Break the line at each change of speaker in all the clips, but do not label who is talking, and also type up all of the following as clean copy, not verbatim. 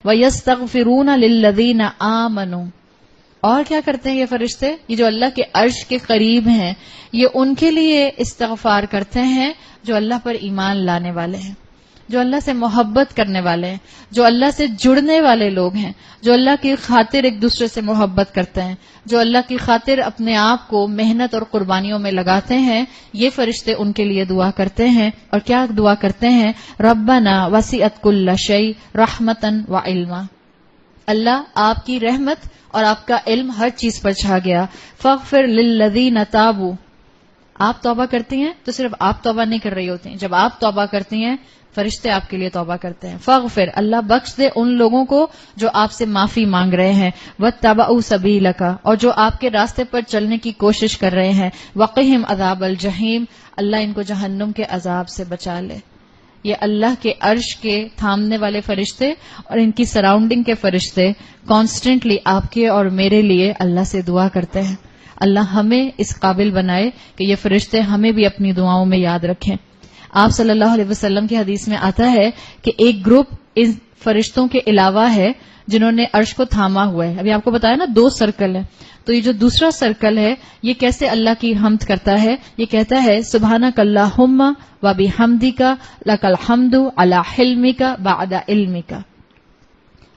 وَيَسْتَغْفِرُونَ لِلَّذِينَ آمَنُوا. اور کیا کرتے ہیں یہ فرشتے؟ یہ جو اللہ کے عرش کے قریب ہیں، یہ ان کے لیے استغفار کرتے ہیں جو اللہ پر ایمان لانے والے ہیں، جو اللہ سے محبت کرنے والے ہیں، جو اللہ سے جڑنے والے لوگ ہیں، جو اللہ کی خاطر ایک دوسرے سے محبت کرتے ہیں، جو اللہ کی خاطر اپنے آپ کو محنت اور قربانیوں میں لگاتے ہیں. یہ فرشتے ان کے لیے دعا کرتے ہیں. اور کیا دعا کرتے ہیں؟ ربنا وسعت کل شیء رحمتاً وعلما. اللہ آپ کی رحمت اور آپ کا علم ہر چیز پر چھا گیا. فاغفر للذین تابوا. آپ توبہ کرتی ہیں تو صرف آپ توبہ نہیں کر رہی ہوتی ہیں، جب آپ توبہ کرتی ہیں فرشتے آپ کے لیے توبہ کرتے ہیں. فاغفر، اللہ بخش دے ان لوگوں کو جو آپ سے معافی مانگ رہے ہیں. واتبعوا سبیلک، اور جو آپ کے راستے پر چلنے کی کوشش کر رہے ہیں. وقہم عذاب الجحیم، اللہ ان کو جہنم کے عذاب سے بچا لے. یہ اللہ کے عرش کے تھامنے والے فرشتے اور ان کی سراؤنڈنگ کے فرشتے کانسٹنٹلی آپ کے اور میرے لیے اللہ سے دعا کرتے ہیں. اللہ ہمیں اس قابل بنائے کہ یہ فرشتے ہمیں بھی اپنی دعاؤں میں یاد رکھیں. آپ صلی اللہ علیہ وسلم کی حدیث میں آتا ہے کہ ایک گروپ ان فرشتوں کے علاوہ ہے جنہوں نے عرش کو تھاما ہوا ہے. ابھی آپ کو بتایا نا 2 سرکل ہے، تو یہ جو دوسرا سرکل ہے یہ کیسے اللہ کی حمد کرتا ہے؟ یہ کہتا ہے سبحانک اللہم و بحمدک لک الحمد علی حلمک بعد علمک.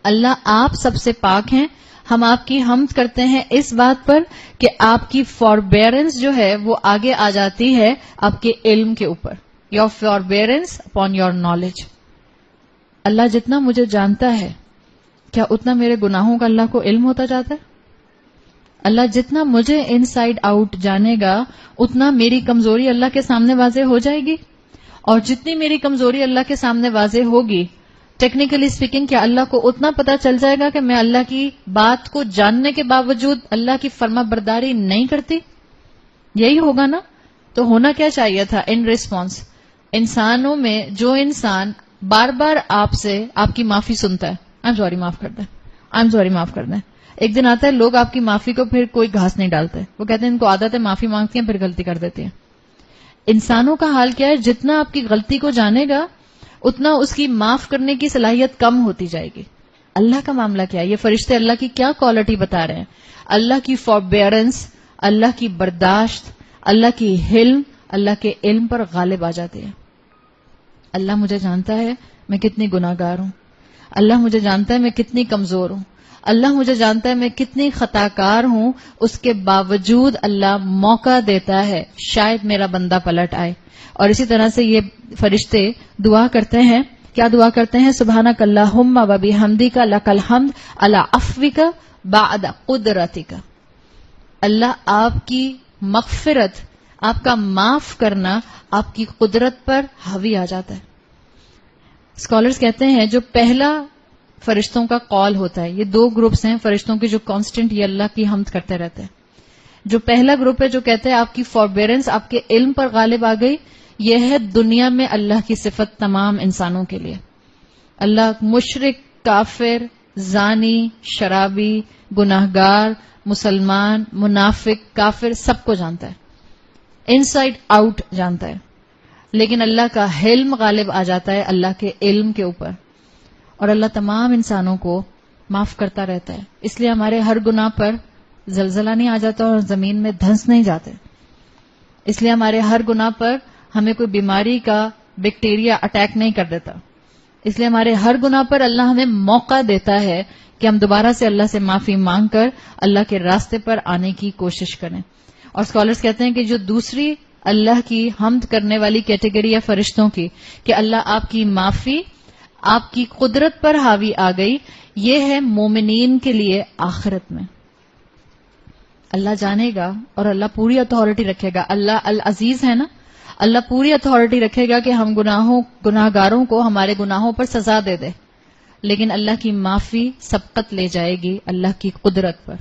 اللہ آپ سب سے پاک ہیں، ہم آپ کی حمد کرتے ہیں اس بات پر کہ آپ کی فوربیئرنس جو ہے وہ آگے آ جاتی ہے آپ کے علم کے اوپر. Your forbearance upon your knowledge. Allah جتنا مجھے جانتا ہے کیا اتنا میرے گناہوں کا اللہ کو علم ہوتا جاتا ہے؟ اللہ جتنا مجھے ان سائڈ آؤٹ جانے گا اتنا میری کمزوری اللہ کے سامنے واضح ہو جائے گی، اور جتنی میری کمزوری اللہ کے سامنے واضح ہوگی ٹیکنیکلی اسپیکنگ کیا اللہ کو اتنا پتا چل جائے گا کہ میں اللہ کی بات کو جاننے کے باوجود اللہ کی فرما برداری نہیں کرتی. یہی ہوگا نا. تو ہونا کیا چاہیے تھا ان ریسپانس؟ انسانوں میں جو انسان بار بار آپ سے آپ کی معافی سنتا ہے، I'm sorry معاف کر دیں، I'm sorry معاف کر دیں. ایک دن آتا ہے لوگ آپ کی معافی کو پھر کوئی گھاس نہیں ڈالتے، وہ کہتے ہیں ان کو عادت ہے معافی مانگتی ہیں پھر غلطی کر دیتی ہیں. انسانوں کا حال کیا ہے؟ جتنا آپ کی غلطی کو جانے گا اتنا اس کی معاف کرنے کی صلاحیت کم ہوتی جائے گی. اللہ کا معاملہ کیا ہے؟ یہ فرشتے اللہ کی کیا کوالٹی بتا رہے ہیں؟ اللہ کی فوربیئرنس، اللہ کی برداشت، اللہ کی حلم، اللہ کے علم پر غالب آ جاتے ہیں. اللہ مجھے جانتا ہے میں کتنی گناہگار ہوں، اللہ مجھے جانتا ہے میں کتنی کمزور ہوں، اللہ مجھے جانتا ہے میں کتنی خطاکار ہوں. اس کے باوجود اللہ موقع دیتا ہے شاید میرا بندہ پلٹ آئے. اور اسی طرح سے یہ فرشتے دعا کرتے ہیں. کیا دعا کرتے ہیں؟ سبحانک اللہم و بحمدک لک الحمد علی عفوک بعد قدرتک. اللہ آپ کی مغفرت، آپ کا معاف کرنا آپ کی قدرت پر حاوی آ جاتا ہے. اسکالرز کہتے ہیں جو پہلا فرشتوں کا قول ہوتا ہے، یہ 2 گروپس ہیں فرشتوں کے جو کانسٹنٹ یہ اللہ کی حمد کرتے رہتے ہیں. جو پہلا گروپ ہے جو کہتے ہیں آپ کی فوربیئرنس آپ کے علم پر غالب آ گئی، یہ ہے دنیا میں اللہ کی صفت تمام انسانوں کے لیے. اللہ مشرک، کافر، زانی، شرابی، گناہگار، مسلمان، منافق، کافر سب کو جانتا ہے، ان سائڈ آؤٹ جانتا ہے. لیکن اللہ کا حلم غالب آ جاتا ہے اللہ کے علم کے اوپر، اور اللہ تمام انسانوں کو معاف کرتا رہتا ہے. اس لیے ہمارے ہر گناہ پر زلزلہ نہیں آ جاتا اور زمین میں دھنس نہیں جاتے. اس لیے ہمارے ہر گناہ پر ہمیں کوئی بیماری کا بیکٹیریا اٹیک نہیں کر دیتا. اس لیے ہمارے ہر گناہ پر اللہ ہمیں موقع دیتا ہے کہ ہم دوبارہ سے اللہ سے معافی مانگ کر اللہ کے راستے پر آنے کی کوشش کریں. اور اسکالرز کہتے ہیں کہ جو دوسری اللہ کی حمد کرنے والی کیٹیگری ہے فرشتوں کی کہ اللہ آپ کی معافی آپ کی قدرت پر حاوی آ گئی، یہ ہے مومنین کے لیے آخرت میں. اللہ جانے گا اور اللہ پوری اتھارٹی رکھے گا. اللہ العزیز ہے نا، اللہ پوری اتھارٹی رکھے گا کہ ہم گناہگاروں کو ہمارے گناہوں پر سزا دے دے، لیکن اللہ کی معافی سبقت لے جائے گی اللہ کی قدرت پر.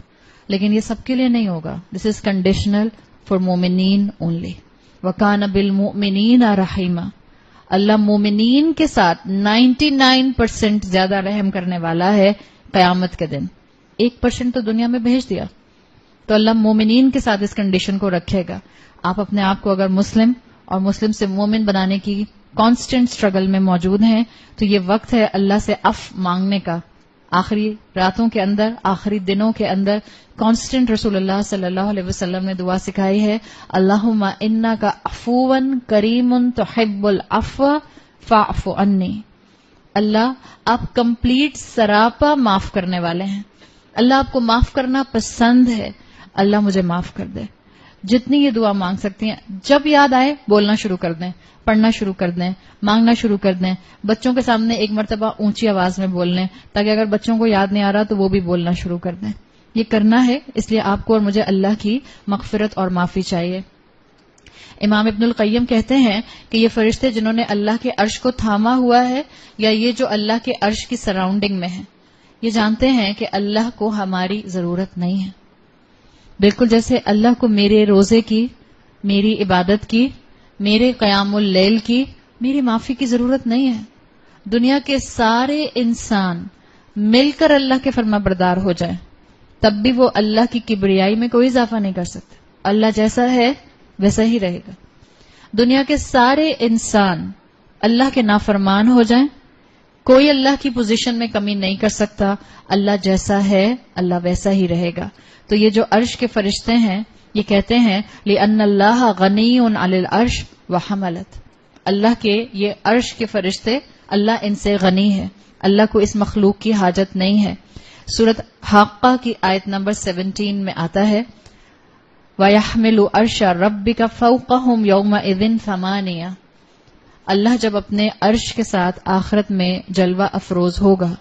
لیکن یہ سب کے لیے نہیں ہوگا. دس از کنڈیشنل فار مومنین اونلی. وَكَانَ بِالْمُؤْمِنِينَ رَحِيمًا. اللہ مومنین کے ساتھ 99% زیادہ رحم کرنے والا ہے. قیامت کے دن 1% تو دنیا میں بھیج دیا، تو اللہ مومنین کے ساتھ اس کنڈیشن کو رکھے گا. آپ اپنے آپ کو اگر مسلم اور مسلم سے مومن بنانے کی کانسٹنٹ سٹرگل میں موجود ہیں تو یہ وقت ہے اللہ سے عفو مانگنے کا آخری راتوں کے اندر، آخری دنوں کے اندر کانسٹنٹ رسول اللہ صلی اللہ علیہ وسلم نے دعا سکھائی ہے، اللہم انک عفو کریم تحب العفو فاعف عنی. اللہ آپ کمپلیٹ سراپا معاف کرنے والے ہیں، اللہ آپ کو معاف کرنا پسند ہے، اللہ مجھے معاف کر دے. جتنی یہ دعا مانگ سکتی ہیں، جب یاد آئے بولنا شروع کر دیں، پڑھنا شروع کر دیں، مانگنا شروع کر دیں. بچوں کے سامنے ایک مرتبہ اونچی آواز میں بول لیں تاکہ اگر بچوں کو یاد نہیں آ رہا تو وہ بھی بولنا شروع کر دیں. یہ کرنا ہے، اس لیے آپ کو اور مجھے اللہ کی مغفرت اور معافی چاہیے. امام ابن القیم کہتے ہیں کہ یہ فرشتے جنہوں نے اللہ کے عرش کو تھاما ہوا ہے یا یہ جو اللہ کے عرش کی سراؤنڈنگ میں ہیں، یہ جانتے ہیں کہ اللہ کو ہماری ضرورت نہیں ہے. بالکل جیسے اللہ کو میرے روزے کی، میری عبادت کی، میرے قیام اللیل کی، میری معافی کی ضرورت نہیں ہے. دنیا کے سارے انسان مل کر اللہ کے فرما بردار ہو جائیں تب بھی وہ اللہ کی کبریائی میں کوئی اضافہ نہیں کر سکتے. اللہ جیسا ہے ویسا ہی رہے گا. دنیا کے سارے انسان اللہ کے نافرمان ہو جائیں، کوئی اللہ کی پوزیشن میں کمی نہیں کر سکتا. اللہ جیسا ہے اللہ ویسا ہی رہے گا. تو یہ جو عرش کے فرشتے ہیں یہ کہتے ہیں لِأَنَّ اللَّهَ غَنِيٌّ عَلِ الْعَرْشِ وَحَمَلَتْ. اللہ کے یہ عرش کے فرشتے، اللہ ان سے غنی ہے، اللہ کو اس مخلوق کی حاجت نہیں ہے. سورۃ حاقہ کی آیت نمبر 17 میں آتا ہے وَيَحْمِلُ عَرْشَ رَبِّكَ فَوْقَهُمْ يَوْمَئِذٍ ثَمَانِيَةٌ. اللہ جب اپنے عرش کے ساتھ آخرت میں جلوہ افروز ہوگا،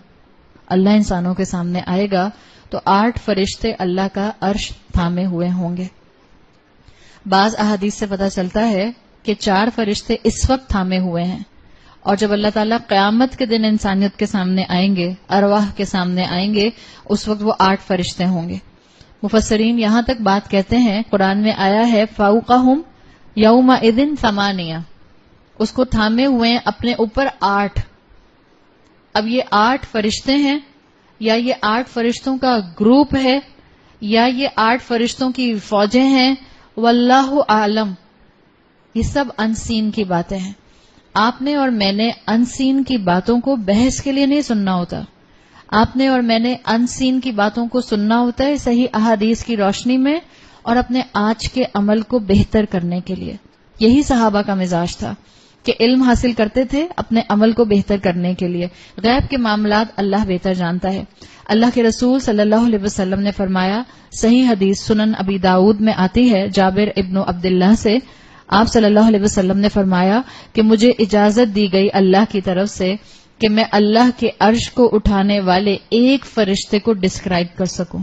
اللہ انسانوں کے سامنے آئے گا تو 8 فرشتے اللہ کا عرش تھامے ہوئے ہوں گے. بعض احادیث سے پتہ چلتا ہے کہ 4 فرشتے اس وقت تھامے ہوئے ہیں، اور جب اللہ تعالیٰ قیامت کے دن انسانیت کے سامنے آئیں گے، ارواح کے سامنے آئیں گے، اس وقت وہ 8 فرشتے ہوں گے. مفسرین یہاں تک بات کہتے ہیں، قرآن میں آیا ہے فوقہم یومئذ ثمانیہ، اس کو تھامے ہوئے ہیں اپنے اوپر 8. اب یہ 8 فرشتے ہیں یا یہ 8 فرشتوں کا گروپ ہے یا یہ 8 فرشتوں کی فوجیں ہیں، واللہ عالم. یہ سب انسین کی باتیں ہیں. آپ نے اور میں نے انسین کی باتوں کو بحث کے لیے نہیں سننا ہوتا. آپ نے اور میں نے انسین کی باتوں کو سننا ہوتا ہے صحیح احادیث کی روشنی میں اور اپنے آج کے عمل کو بہتر کرنے کے لیے. یہی صحابہ کا مزاج تھا کہ علم حاصل کرتے تھے اپنے عمل کو بہتر کرنے کے لیے. غیب کے معاملات اللہ بہتر جانتا ہے. اللہ کے رسول صلی اللہ علیہ وسلم نے فرمایا، صحیح حدیث سنن ابی داؤد میں آتی ہے جابر ابن عبداللہ سے، آپ صلی اللہ علیہ وسلم نے فرمایا کہ مجھے اجازت دی گئی اللہ کی طرف سے کہ میں اللہ کے عرش کو اٹھانے والے ایک فرشتے کو ڈسکرائب کر سکوں.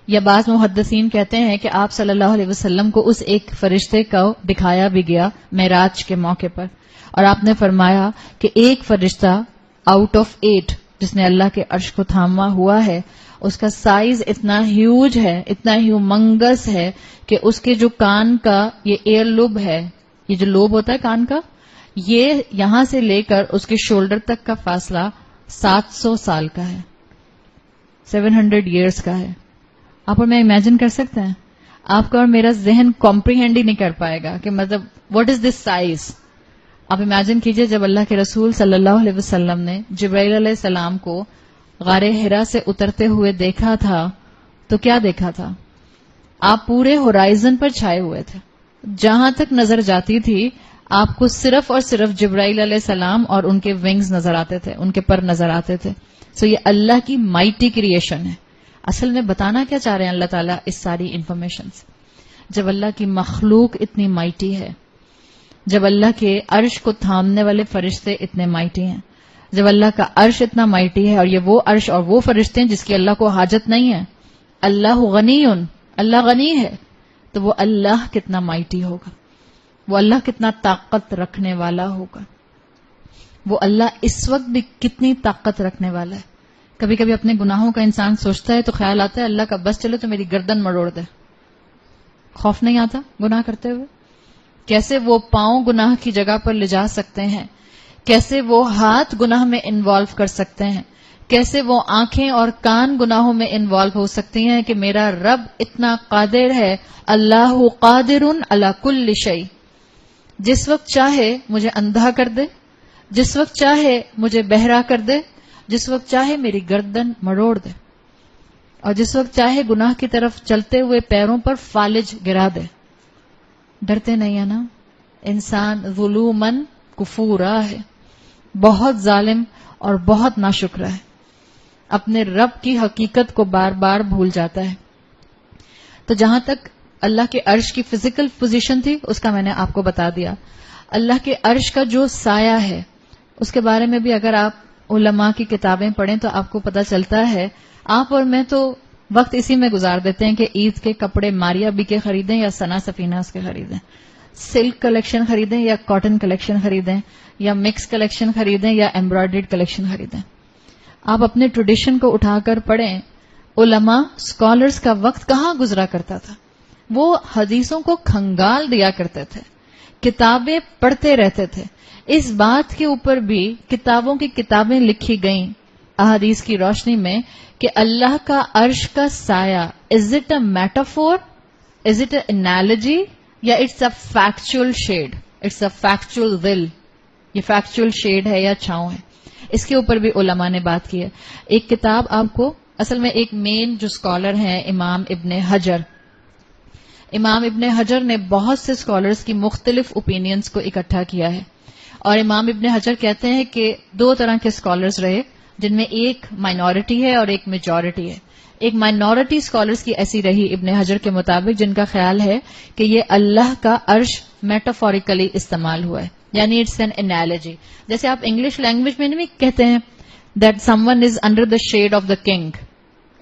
یا بعض محدثین کہتے ہیں کہ آپ صلی اللہ علیہ وسلم کو اس ایک فرشتے کو دکھایا بھی گیا معراج کے موقع پر، اور آپ نے فرمایا کہ ایک فرشتہ آؤٹ آف 8 جس نے اللہ کے عرش کو تھاما ہوا ہے، اس کا سائز اتنا ہیوج ہے، اتنا ہیومنگس ہے کہ اس کے جو کان کا یہ ایئر لوب ہے، یہ جو لوب ہوتا ہے کان کا، یہ یہاں سے لے کر اس کے شولڈر تک کا فاصلہ 700 سال کا ہے، 700 ایئرس کا ہے. آپ اور میں امیجن کر سکتے ہیں؟ آپ کا اور میرا ذہن کمپریہینڈ ہی نہیں کر پائے گا کہ مطلب واٹ از دس سائز. آپ امیجن کیجئے جب اللہ کے رسول صلی اللہ علیہ وسلم نے جبرائیل علیہ السلام کو غار حرا سے اترتے ہوئے دیکھا تھا تو کیا دیکھا تھا؟ آپ پورے ہورائزن پر چھائے ہوئے تھے، جہاں تک نظر جاتی تھی آپ کو صرف اور صرف جبرائیل علیہ السلام اور ان کے ونگز نظر آتے تھے، ان کے پر نظر آتے تھے. سو یہ اللہ کی مائٹی کریشن ہے. اصل میں بتانا کیا چاہ رہے ہیں اللہ تعالیٰ اس ساری انفارمیشن سے؟ جب اللہ کی مخلوق اتنی مائٹی ہے، جب اللہ کے عرش کو تھامنے والے فرشتے اتنے مائٹی ہیں، جب اللہ کا عرش اتنا مائٹی ہے، اور یہ وہ عرش اور وہ فرشتے ہیں جس کی اللہ کو حاجت نہیں ہے، اللہ غنی، اللہ غنی ہے، تو وہ اللہ کتنا مائٹی ہوگا، وہ اللہ کتنا طاقت رکھنے والا ہوگا، وہ اللہ اس وقت بھی کتنی طاقت رکھنے والا ہے. کبھی کبھی اپنے گناہوں کا انسان سوچتا ہے تو خیال آتا ہے اللہ کا بس چلے تو میری گردن مروڑ دے. خوف نہیں آتا گناہ کرتے ہوئے؟ کیسے وہ پاؤں گناہ کی جگہ پر لے جا سکتے ہیں، کیسے وہ ہاتھ گناہ میں انوالو کر سکتے ہیں، کیسے وہ آنکھیں اور کان گناہوں میں انوالو ہو سکتی ہیں کہ میرا رب اتنا قادر ہے. اللہ قادر علی کل شیء. جس وقت چاہے مجھے اندھا کر دے، جس وقت چاہے مجھے بہرا کر دے، جس وقت چاہے میری گردن مڑوڑ دے، اور جس وقت چاہے گناہ کی طرف چلتے ہوئے پیروں پر فالج گرا دے. ڈرتے نہیں ہے نا؟ انسان ظلومن کفورا ہے، بہت ظالم اور بہت ناشکرا ہے، اپنے رب کی حقیقت کو بار بار بھول جاتا ہے. تو جہاں تک اللہ کے عرش کی فزیکل پوزیشن تھی اس کا میں نے آپ کو بتا دیا. اللہ کے عرش کا جو سایہ ہے اس کے بارے میں بھی اگر آپ علماء کی کتابیں پڑھیں تو آپ کو پتہ چلتا ہے. آپ اور میں تو وقت اسی میں گزار دیتے ہیں کہ عید کے کپڑے ماریا بی کے خریدیں یا ثنا سفیناز کے خریدیں، سلک کلیکشن خریدیں یا کاٹن کلیکشن خریدیں، یا مکس کلیکشن خریدیں یا ایمبرائڈریڈ کلیکشن خریدیں. آپ اپنے ٹریڈیشن کو اٹھا کر پڑھیں. علماء اسکالرز کا وقت کہاں گزرا کرتا تھا؟ وہ حدیثوں کو کھنگال دیا کرتے تھے، کتابیں پڑھتے رہتے تھے. اس بات کے اوپر بھی کتابوں کی کتابیں لکھی گئیں احادیث کی روشنی میں کہ اللہ کا عرش کا سایہ is it a metaphor, is it a analogy, یا it's a factual shade, it's a factual ظل. یہ فیکچوئل شیڈ ہے یا چھاؤں ہے؟ اس کے اوپر بھی علماء نے بات کی ہے. ایک کتاب آپ کو اصل میں ایک مین جو اسکالر ہیں امام ابن حجر، امام ابن حجر نے بہت سے اسکالرز کی مختلف اوپینینز کو اکٹھا کیا ہے. اور امام ابن حجر کہتے ہیں کہ دو طرح کے اسکالرز رہے جن میں ایک مائنورٹی ہے اور ایک میجورٹی ہے. ایک مائنورٹی اسکالرز کی ایسی رہی ابن حجر کے مطابق جن کا خیال ہے کہ یہ اللہ کا عرش میٹافوریکلی استعمال ہوا ہے، یعنی اٹس این انالوجی. جیسے آپ انگلش لینگویج میں نہیں کہتے ہیں that someone is under the shade of the king,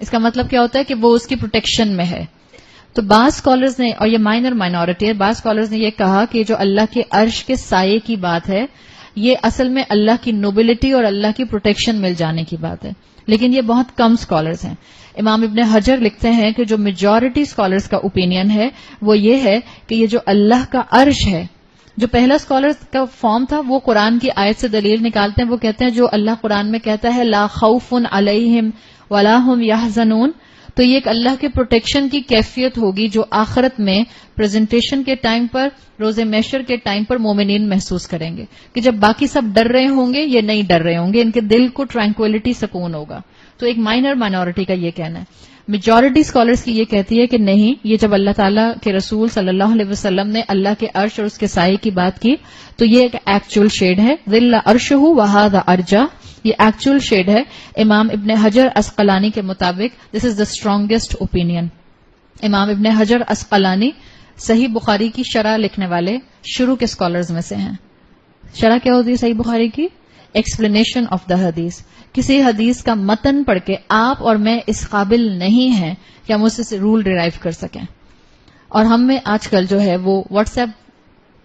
اس کا مطلب کیا ہوتا ہے کہ وہ اس کی پروٹیکشن میں ہے. تو بعض اسکالرز نے، اور یہ مائنر مائنورٹی ہے، بعض اسکالرز نے یہ کہا کہ جو اللہ کے عرش کے سائے کی بات ہے یہ اصل میں اللہ کی نوبلٹی اور اللہ کی پروٹیکشن مل جانے کی بات ہے. لیکن یہ بہت کم اسکالرز ہیں. امام ابن حجر لکھتے ہیں کہ جو میجورٹی اسکالرز کا اوپینین ہے وہ یہ ہے کہ یہ جو اللہ کا عرش ہے، جو پہلا اسکالر کا فارم تھا وہ قرآن کی آیت سے دلیل نکالتے ہیں. وہ کہتے ہیں جو اللہ قرآن میں کہتا ہے لا خوف علیہم ولا هم یحزنون، تو یہ ایک اللہ کے پروٹیکشن کی کیفیت ہوگی جو آخرت میں پریزنٹیشن کے ٹائم پر، روز محشر کے ٹائم پر مومنین محسوس کریں گے کہ جب باقی سب ڈر رہے ہوں گے یہ نہیں ڈر رہے ہوں گے، ان کے دل کو ٹرانکویلٹی، سکون ہوگا. تو ایک مائنر مائنورٹی کا یہ کہنا ہے. میجورٹی اسکالرز کی یہ کہتی ہے کہ نہیں، یہ جب اللہ تعالیٰ کے رسول صلی اللہ علیہ وسلم نے اللہ کے عرش اور اس کے سائے کی بات کی تو یہ ایک ایکچوئل شیڈ ہے. ذل عرشہ وہذا ارجا، یہ ایکچوئل شیڈ ہے. امام ابن حجر اسقلانی کے مطابق دس از دا اسٹرانگیسٹ اوپینین. امام ابن حجر اسقلانی صحیح بخاری کی شرح لکھنے والے شروع کے اسکالرز میں سے ہیں. شرح کیا ہوتی ہے صحیح بخاری کی؟ ایکسپلینیشن آف دا حدیث. کسی حدیث کا متن پڑھ کے آپ اور میں اس قابل نہیں ہیں کہ ہم اس سے رول ڈیرائیو کر سکیں. اور ہم میں آج کل جو ہے وہ واٹس ایپ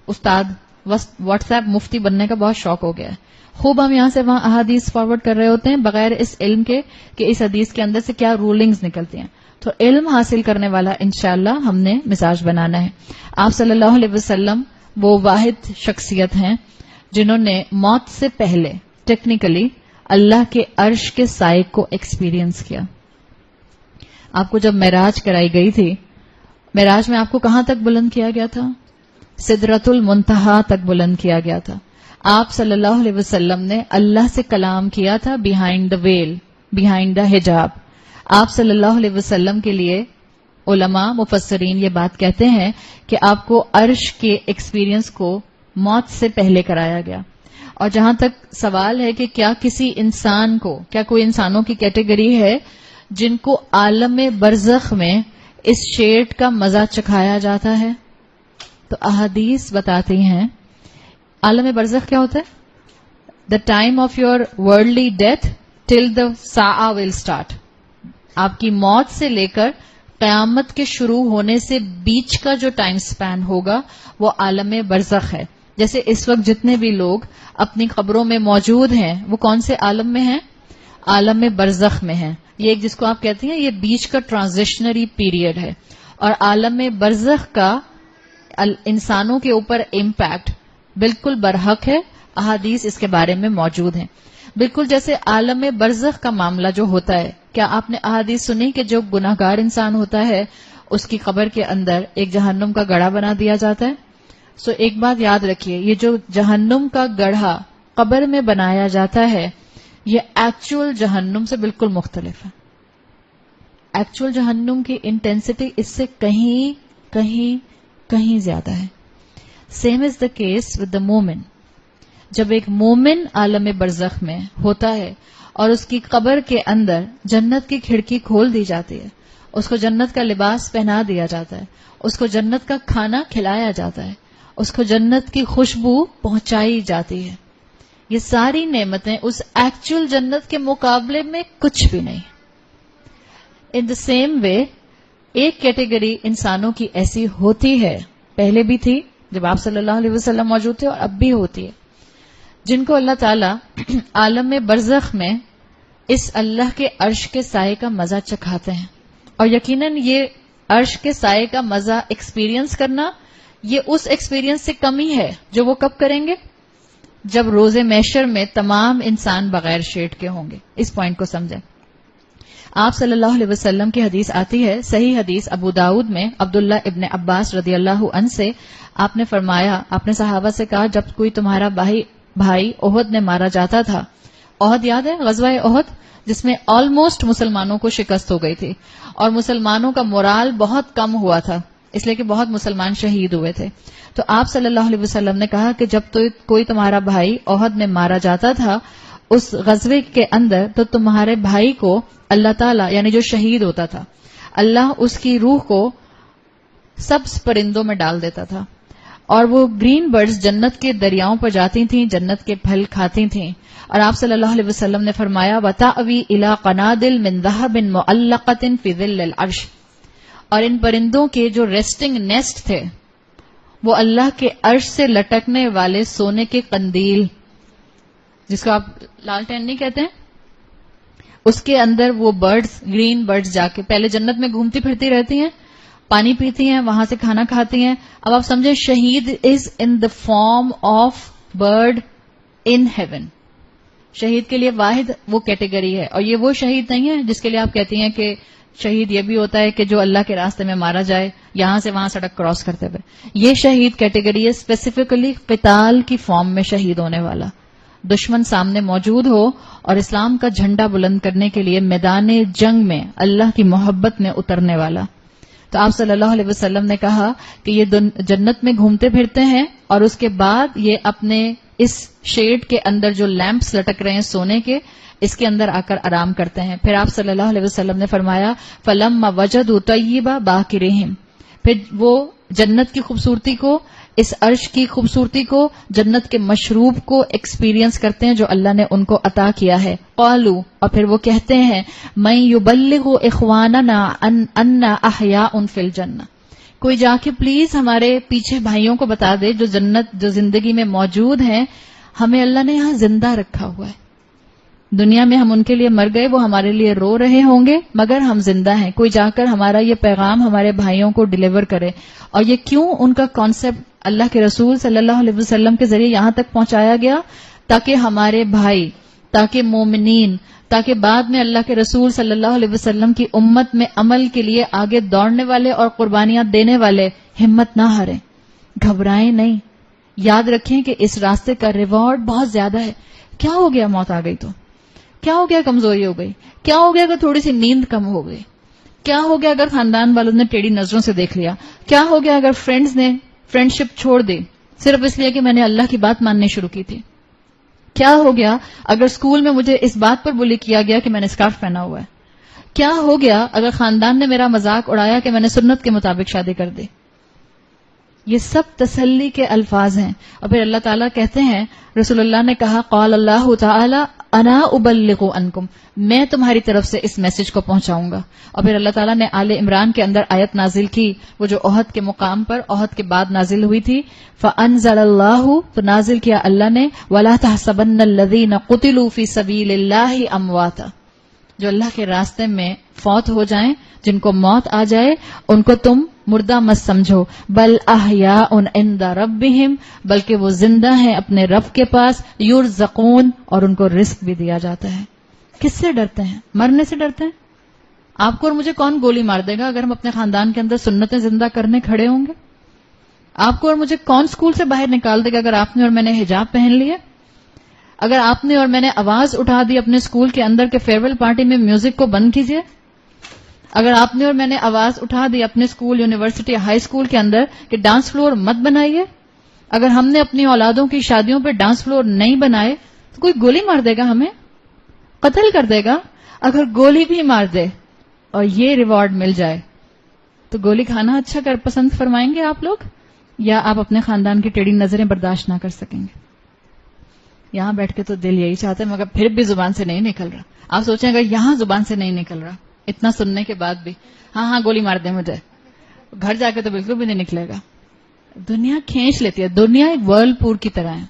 استاد، واٹس ایپ مفتی بننے کا بہت شوق ہو گیا ہے. خوب ہم یہاں سے وہاں احادیث فارورڈ کر رہے ہوتے ہیں بغیر اس علم کے کہ اس حدیث کے اندر سے کیا رولنگز نکلتی ہیں. تو علم حاصل کرنے والا انشاءاللہ ہم نے مزاج بنانا ہے. آپ صلی اللہ علیہ وسلم وہ واحد شخصیت ہیں جنہوں نے موت سے پہلے ٹیکنیکلی اللہ کے عرش کے سائے کو ایکسپیرینس کیا. آپ کو جب معراج کرائی گئی تھی، معراج میں آپ کو کہاں تک بلند کیا گیا تھا؟ سدرۃ المنتہا تک بلند کیا گیا تھا. آپ صلی اللہ علیہ وسلم نے اللہ سے کلام کیا تھا behind the veil, behind the حجاب. آپ صلی اللہ علیہ وسلم کے لیے علماء مفسرین یہ بات کہتے ہیں کہ آپ کو عرش کے ایکسپیرینس کو موت سے پہلے کرایا گیا. اور جہاں تک سوال ہے کہ کیا کسی انسان کو، کیا کوئی انسانوں کی کیٹیگری ہے جن کو عالم برزخ میں اس شیڈ کا مزہ چکھایا جاتا ہے؟ تو احادیث بتاتی ہیں عالم برزخ کیا ہوتا ہے؟ The time of your worldly death till the ساعہ ول اسٹارٹ. آپ کی موت سے لے کر قیامت کے شروع ہونے سے بیچ کا جو ٹائم سپین ہوگا وہ عالم برزخ ہے. جیسے اس وقت جتنے بھی لوگ اپنی قبروں میں موجود ہیں وہ کون سے عالم میں ہیں؟ عالم برزخ میں ہیں. یہ ایک جس کو آپ کہتے ہیں یہ بیچ کا ٹرانزیشنری پیریڈ ہے. اور عالم برزخ کا انسانوں کے اوپر امپیکٹ بالکل برحق ہے. احادیث اس کے بارے میں موجود ہیں. بالکل جیسے عالم برزخ کا معاملہ جو ہوتا ہے، کیا آپ نے احادیث سنی کہ جو گناہگار انسان ہوتا ہے اس کی قبر کے اندر ایک جہنم کا گڑھا بنا دیا جاتا ہے؟ ایک بات یاد رکھیے، یہ جو جہنم کا گڑھا قبر میں بنایا جاتا ہے یہ ایکچوئل جہنم سے بالکل مختلف ہے. ایکچوئل جہنم کی انٹینسٹی اس سے کہیں کہیں کہیں زیادہ ہے. Same is the case with the مومن. جب ایک مومن عالم برزخ میں ہوتا ہے اور اس کی قبر کے اندر جنت کی کھڑکی کھول دی جاتی ہے, اس کو جنت کا لباس پہنا دیا جاتا ہے, اس کو جنت کا کھانا کھلایا جاتا ہے, اس کو جنت کی خوشبو پہنچائی جاتی ہے, یہ ساری نعمتیں اس ایکچوئل جنت کے مقابلے میں کچھ بھی نہیں. ان دا سیم وے ایک کیٹیگری انسانوں کی ایسی ہوتی ہے, پہلے بھی تھی جب آپ صلی اللہ علیہ وسلم موجود تھے اور اب بھی ہوتی ہے, جن کو اللہ تعالی عالم برزخ میں اس اللہ کے عرش کے سائے کا مزہ چکھاتے ہیں. اور یقیناً یہ عرش کے سائے کا مزہ ایکسپیرینس کرنا یہ اس ایکسپیرینس سے کم ہی ہے جو وہ کب کریں گے, جب روز محشر میں تمام انسان بغیر شیڈ کے ہوں گے. اس پوائنٹ کو سمجھیں. آپ صلی اللہ علیہ وسلم کی حدیث آتی ہے, صحیح حدیث ابو داؤد میں, عبداللہ ابن عباس رضی اللہ عنہ سے آپ نے فرمایا, آپ نے صحابہ سے کہا جب کوئی تمہارا بھائی احد میں مارا جاتا تھا, احد یاد ہے غزوہ احد جس میں آلموسٹ مسلمانوں کو شکست ہو گئی تھی اور مسلمانوں کا مورال بہت کم ہوا تھا اس لیے کہ بہت مسلمان شہید ہوئے تھے. تو آپ صلی اللہ علیہ وسلم نے کہا کہ جب کوئی تمہارا بھائی احد میں مارا جاتا تھا اس غزوے کے اندر, تو تمہارے بھائی کو اللہ تعالیٰ یعنی جو شہید ہوتا تھا اللہ اس کی روح کو سبز پرندوں میں ڈال دیتا تھا اور وہ گرین برڈز جنت کے دریاؤں پر جاتی تھیں, جنت کے پھل کھاتی تھیں. اور آپ صلی اللہ علیہ وسلم نے فرمایا وَتَأْوِي إِلَىٰ قَنَادِلٍ مِّن ذَهَبٍ مُعَلَّقَةٍ فِي ظِلِّ الْعَرْشِ. اور ان پرندوں کے جو ریسٹنگ نیسٹ تھے وہ اللہ کے عرش سے لٹکنے والے سونے کے قندیل, جس کو آپ لالٹین نہیں کہتے ہیں, اس کے اندر وہ برڈز گرین برڈز جا کے پہلے جنت میں گھومتی پھرتی رہتی ہیں, پانی پیتی ہیں, وہاں سے کھانا کھاتی ہیں. اب آپ سمجھیں شہید is in the form of bird in heaven. شہید کے لیے واحد وہ کیٹیگری ہے, اور یہ وہ شہید نہیں ہے جس کے لیے آپ کہتی ہیں کہ شہید یہ بھی ہوتا ہے کہ جو اللہ کے راستے میں مارا جائے یہاں سے وہاں سڑک کراس کرتے ہوئے. یہ شہید کیٹیگری ہے اسپیسیفکلی قتال کی فارم میں شہید ہونے والا, دشمن سامنے موجود ہو اور اسلام کا جھنڈا بلند کرنے کے لیے میدان جنگ میں اللہ کی محبت میں اترنے والا. تو آپ صلی اللہ علیہ وسلم نے کہا کہ یہ جنت میں گھومتے پھرتے ہیں اور اس کے بعد یہ اپنے اس شیڈ کے اندر جو لیمپس لٹک رہے ہیں سونے کے, اس کے اندر آ کر آرام کرتے ہیں. پھر آپ صلی اللہ علیہ وسلم نے فرمایا فَلَمَّا وَجَدُوا طَيِّبَ بَاكِرِهِمْ, پھر وہ جنت کی خوبصورتی کو, اس عرش کی خوبصورتی کو, جنت کے مشروب کو ایکسپیرینس کرتے ہیں جو اللہ نے ان کو عطا کیا ہے. قالوا, اور پھر وہ کہتے ہیں مَن يُبَلِّغُ إِخْوَانَنَا أَنَّا أَحْيَاءٌ فِي الْجَنَّةِ, کوئی جا کے پلیز ہمارے پیچھے بھائیوں کو بتا دے جو جنت جو زندگی میں موجود ہیں, ہمیں اللہ نے یہاں زندہ رکھا ہوا ہے. دنیا میں ہم ان کے لیے مر گئے, وہ ہمارے لیے رو رہے ہوں گے مگر ہم زندہ ہیں. کوئی جا کر ہمارا یہ پیغام ہمارے بھائیوں کو ڈیلیور کرے. اور یہ کیوں ان کا کانسیپٹ اللہ کے رسول صلی اللہ علیہ وسلم کے ذریعے یہاں تک پہنچایا گیا, تاکہ ہمارے بھائی, تاکہ مومنین, تاکہ بعد میں اللہ کے رسول صلی اللہ علیہ وسلم کی امت میں عمل کے لیے آگے دوڑنے والے اور قربانیاں دینے والے ہمت نہ ہاریں, گھبرائیں نہیں. یاد رکھیں کہ اس راستے کا ریوارڈ بہت زیادہ ہے. کیا ہو گیا موت آ گئی تو, کیا ہو گیا کمزوری ہو گئی, کیا ہو گیا اگر تھوڑی سی نیند کم ہو گئی, کیا ہو گیا اگر خاندان والوں نے ٹیڑھی نظروں سے دیکھ لیا, کیا ہو گیا اگر فرینڈز نے فرینڈشپ چھوڑ دی صرف اس لیے کہ میں نے اللہ کی بات ماننی شروع کی تھی, کیا ہو گیا اگر اسکول میں مجھے اس بات پر بلی کیا گیا کہ میں نے اسکارف پہنا ہوا ہے, کیا ہو گیا اگر خاندان نے میرا مذاق اڑایا کہ میں نے سنت کے مطابق شادی کر دی. یہ سب تسلی کے الفاظ ہیں. اور پھر اللہ تعالیٰ کہتے ہیں, رسول اللہ نے کہا قال اللہ تعالی انا ابلغ عنکم, میں تمہاری طرف سے اس میسج کو پہنچاؤں گا. اور پھر اللہ تعالیٰ نے آل عمران کے اندر آیت نازل کی, وہ جو احد کے مقام پر احد کے بعد نازل ہوئی تھی, فانزل اللہ, تو نازل کیا اللہ نے, ولا تحسبن الذین قتلوا فی سبیل اللہ امواتا, جو اللہ کے راستے میں فوت ہو جائیں, جن کو موت آ جائے, ان کو تم مردہ مت سمجھو, بل احیاء عند ربہم, بلکہ وہ زندہ ہیں اپنے رب کے پاس, یرزقون, اور ان کو رزق بھی دیا جاتا ہے. کس سے ڈرتے ہیں؟ مرنے سے ڈرتے ہیں. آپ کو اور مجھے کون گولی مار دے گا اگر ہم اپنے خاندان کے اندر سنتیں زندہ کرنے کھڑے ہوں گے؟ آپ کو اور مجھے کون اسکول سے باہر نکال دے گا اگر آپ نے اور میں نے حجاب پہن لیا؟ اگر آپ نے اور میں نے آواز اٹھا دی اپنے اسکول کے اندر کہ فیئر ویل پارٹی میں میوزک کو بند کیجیے، اگر آپ نے اور میں نے آواز اٹھا دی اپنے اسکول، یونیورسٹی، ہائی اسکول کے اندر کہ ڈانس فلور مت بنائیے، اگر ہم نے اپنی اولادوں کی شادیوں پہ ڈانس فلور نہیں بنائے تو کوئی گولی مار دے گا، ہمیں قتل کر دے گا. اگر گولی بھی مار دے اور یہ ریوارڈ مل جائے تو گولی کھانا اچھا کر پسند فرمائیں گے آپ لوگ، یا آپ اپنے خاندان کی ٹیڑھی نظریں برداشت نہ کر سکیں گے؟ یہاں بیٹھ کے تو دل یہی چاہتا ہے مگر پھر بھی زبان سے نہیں نکل رہا. آپ سوچیں اگر یہاں زبان سے نہیں نکل رہا اتنا سننے کے بعد بھی، ہاں گولی مار دیں مجھے، گھر جا کے تو بالکل بھی نہیں نکلے گا. دنیا کھینچ لیتی ہے، دنیا ایک ورلڈ پور کی طرح ہے،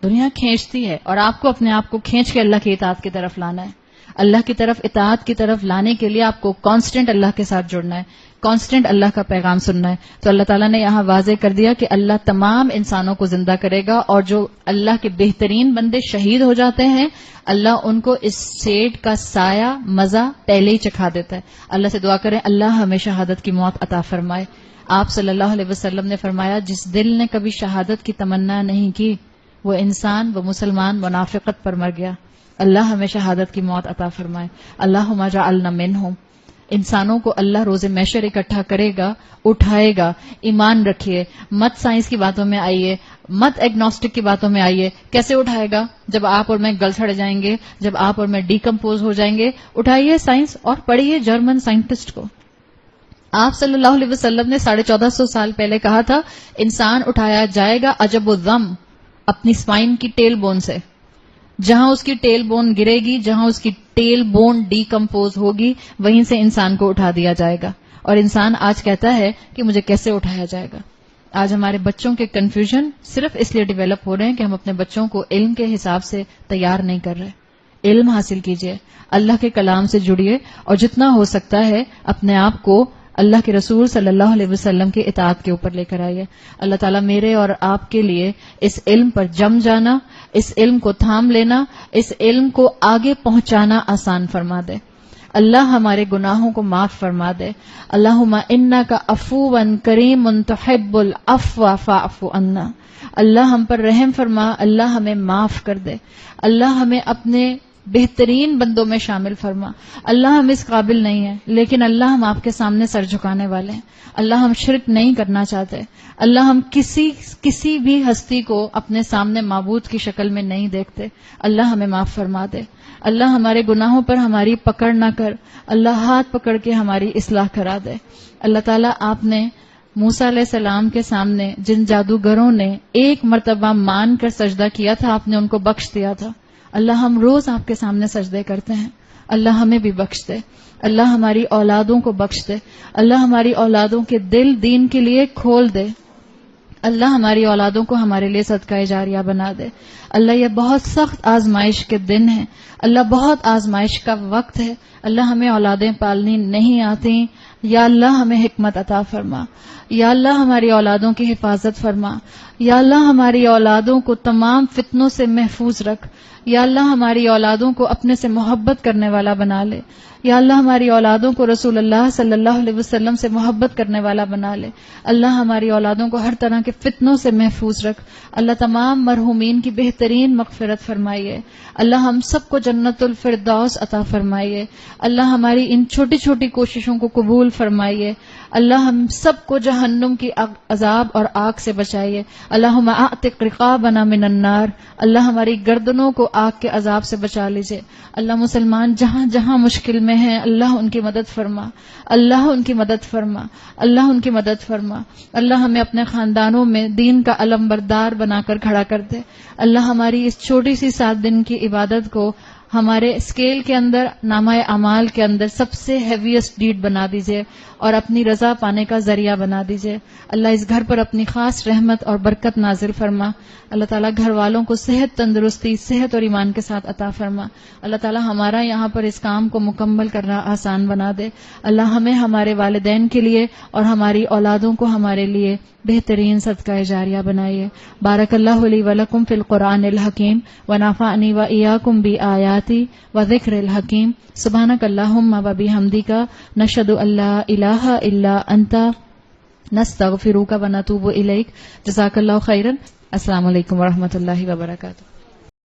دنیا کھینچتی ہے، اور آپ کو اپنے آپ کو کھینچ کے اللہ کی اطاعت کی طرف لانا ہے. اللہ کی طرف، اطاعت کی طرف لانے کے لیے آپ کو کانسٹنٹ اللہ کے ساتھ جڑنا ہے، کانسٹنٹ اللہ کا پیغام سننا ہے. تو اللہ تعالیٰ نے یہاں واضح کر دیا کہ اللہ تمام انسانوں کو زندہ کرے گا، اور جو اللہ کے بہترین بندے شہید ہو جاتے ہیں اللہ ان کو اس سیٹ کا سایہ مزہ پہلے ہی چکھا دیتا ہے. اللہ سے دعا کریں اللہ ہمیں شہادت کی موت عطا فرمائے. آپ صلی اللہ علیہ وسلم نے فرمایا جس دل نے کبھی شہادت کی تمنا نہیں کی وہ انسان، وہ مسلمان منافقت پر مر گیا. اللہ ہمیں شہادت کی موت عطا فرمائے. اللہم اجعلنا منہم. انسانوں کو اللہ روز محشر اکٹھا کرے گا، اٹھائے گا. ایمان رکھیے، مت سائنس کی باتوں میں آئیے، مت ایگنوسٹک کی باتوں میں آئیے. کیسے اٹھائے گا؟ جب آپ اور میں گل سڑ جائیں گے، جب آپ اور میں ڈیکمپوز ہو جائیں گے. اٹھائیے سائنس اور پڑھیے جرمن سائنٹسٹ کو. آپ صلی اللہ علیہ وسلم نے 1450 سال پہلے کہا تھا انسان اٹھایا جائے گا عجب و ذم اپنی اسپائن کی ٹیل بون سے. جہاں اس کی ٹیل بون گرے گی، جہاں اس کی ٹیل بون ڈیکمپوز ہوگی، وہیں سے انسان کو اٹھا دیا جائے گا. اور انسان آج کہتا ہے کہ مجھے کیسے اٹھایا جائے گا. آج ہمارے بچوں کے کنفیوژن صرف اس لیے ڈیولپ ہو رہے ہیں کہ ہم اپنے بچوں کو علم کے حساب سے تیار نہیں کر رہے. علم حاصل کیجئے، اللہ کے کلام سے جڑیے، اور جتنا ہو سکتا ہے اپنے آپ کو اللہ کے رسول صلی اللہ علیہ وسلم کی اطاعت کے اوپر لے کر آئیے. اللہ تعالیٰ میرے اور آپ کے لیے اس علم پر جم جانا، اس علم کو تھام لینا، اس علم کو آگے پہنچانا آسان فرما دے. اللہ ہمارے گناہوں کو معاف فرما دے. اللہم انک عفو کریم تحب العفو فاعف عنا. اللہ ہم پر رحم فرما، اللہ ہمیں معاف کر دے. اللہ ہمیں اپنے بہترین بندوں میں شامل فرما. اللہ ہم اس قابل نہیں ہیں لیکن اللہ ہم آپ کے سامنے سر جھکانے والے ہیں. اللہ ہم شرک نہیں کرنا چاہتے. اللہ ہم کسی بھی ہستی کو اپنے سامنے معبود کی شکل میں نہیں دیکھتے. اللہ ہمیں معاف فرما دے. اللہ ہمارے گناہوں پر ہماری پکڑ نہ کر، اللہ ہاتھ پکڑ کے ہماری اصلاح کرا دے. اللہ تعالیٰ آپ نے موسیٰ علیہ السلام کے سامنے جن جادوگروں نے ایک مرتبہ مان کر سجدہ کیا تھا آپ نے ان کو بخش دیا تھا. اللہ ہم روز آپ کے سامنے سجدے کرتے ہیں، اللہ ہمیں بھی بخش دے. اللہ ہماری اولادوں کو بخش دے. اللہ ہماری اولادوں کے دل دین کے لیے کھول دے. اللہ ہماری اولادوں کو ہمارے لیے صدقہ جاریہ بنا دے. اللہ یہ بہت سخت آزمائش کے دن ہیں، اللہ بہت آزمائش کا وقت ہے. اللہ ہمیں اولادیں پالنی نہیں آتی، یا اللہ ہمیں حکمت عطا فرما. یا اللہ ہماری اولادوں کی حفاظت فرما. یا اللہ ہماری اولادوں کو تمام فتنوں سے محفوظ رکھ. یا اللہ ہماری اولادوں کو اپنے سے محبت کرنے والا بنا لے. یا اللہ ہماری اولادوں کو رسول اللہ صلی اللہ علیہ وسلم سے محبت کرنے والا بنا لے. اللہ ہماری اولادوں کو ہر طرح کے فتنوں سے محفوظ رکھ. اللہ تمام مرحومین کی بہترین مغفرت فرمائیے. اللہ ہم سب کو جنت الفردوس عطا فرمائیے. اللہ ہماری ان چھوٹی چھوٹی کوششوں کو قبول فرمائیے. اللہ ہم سب کو جہنم کی عذاب اور آگ سے بچائیے. اللہم اعتق رقابنا من النار. اللہ ہماری گردنوں کو آگ کے عذاب سے بچا لیجئے. اللہ مسلمان جہاں جہاں مشکل میں ہیں اللہ ان کی مدد فرما. اللہ ان کی مدد فرما. اللہ ان کی مدد فرما. اللہ ہمیں اپنے خاندانوں میں دین کا علم بردار بنا کر کھڑا کر دے. اللہ ہماری اس چھوٹی سی 7 دن کی عبادت کو ہمارے اسکیل کے اندر، نامہ اعمال کے اندر سب سے ہیویسٹ ڈیڈ بنا دیجئے اور اپنی رضا پانے کا ذریعہ بنا دیجئے. اللہ اس گھر پر اپنی خاص رحمت اور برکت نازل فرما. اللہ تعالیٰ گھر والوں کو صحت، تندرستی، صحت اور ایمان کے ساتھ عطا فرما. اللہ تعالیٰ ہمارا یہاں پر اس کام کو مکمل کرنا آسان بنا دے. اللہ ہمیں ہمارے والدین کے لیے اور ہماری اولادوں کو ہمارے لیے بہترین صدقہ جاریہ بنائیے. بارک اللہ لی ولکم فی القرآن الحکیم ونفعنی وإیاکم بآیاتی وذکر الحکیم. سبحانک اللہم وبحمدک نشہد ان لا الہ الا انت نستغفرک ونتوب الیک. جزاک اللہ خیرا. السلام علیکم ورحمۃ اللہ وبرکاتہ.